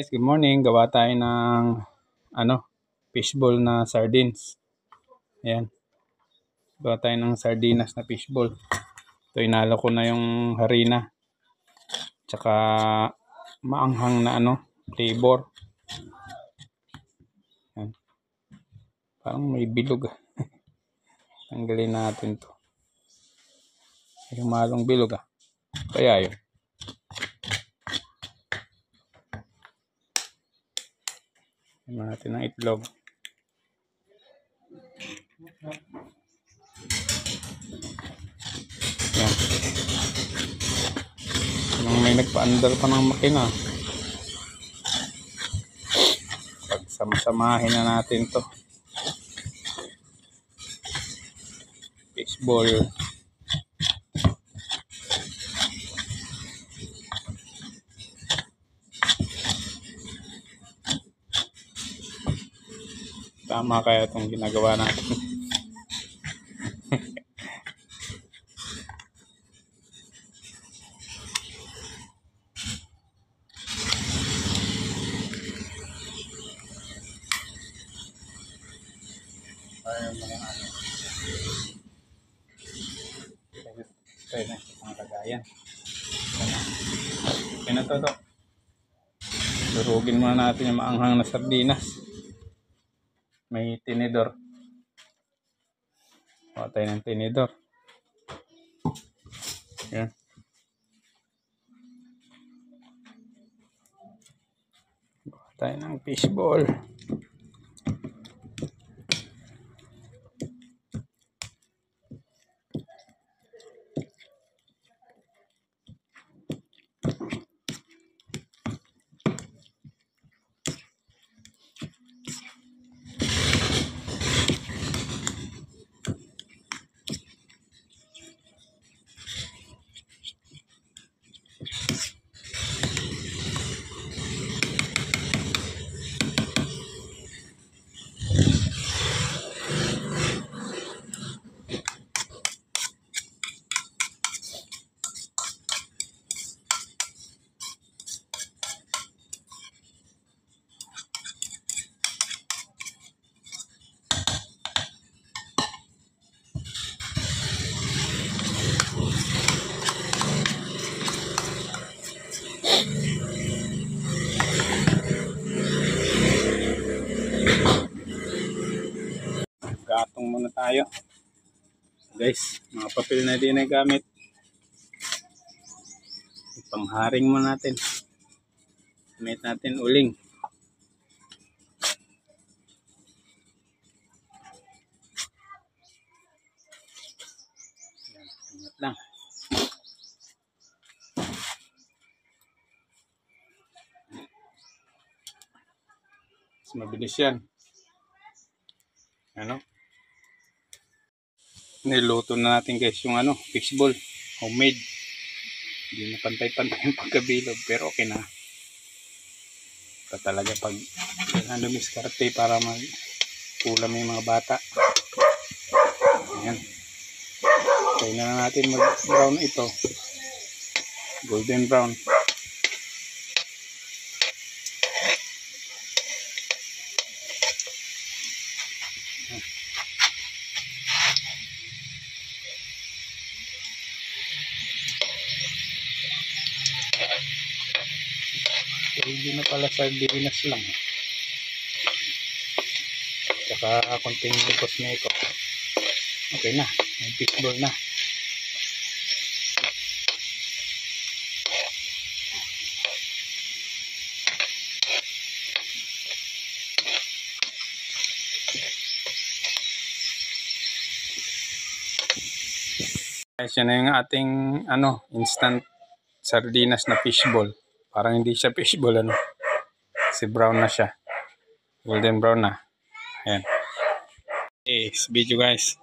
Guys, good morning. Gawa tayo ng fishball na sardines. Ayan. Gawa tayo ng sardinas na fishball. Ito, inalo ko na yung harina. Tsaka maanghang na flavor. Ayan. Parang may bilog. Tanggalin natin to. Yung malong bilog Kaya yun. Lagyan natin ng itlog. Yan. Nung may nagpa-andal pa ng makina. Pagsama-samahin na natin to. Fishball. Tama kaya itong ginagawa natin. Kaya na ang kagayan. Kaya na to. Durugin muna natin yung maanghang na sardinas. May tinidor. Kuha tayo ng tinidor. Yan. Kuha tayo ng fishball. Gatong muna tayo. Guys, mga papel na din na gamit. Pangharing muna natin. Gamit natin uling. Ingat lang. Mas mabilis yan. Niluto na natin guys yung fishball. Homemade. Hindi na pantay-pantay yung pagkabilog. Pero okay na. Ito talaga pag lumiskarte para mag-ulam yung mga bata. Ayan. Kaya na natin mag-brown ito. Golden brown. Hindi na pala sardinas lang. Tsaka konting kosmeko. Okay na. May fishball na. Guys, yan na yung ating instant sardinas na fishball. Parang hindi siya fishball kasi brown na siya. Golden brown na. Ayan. Okay, video guys.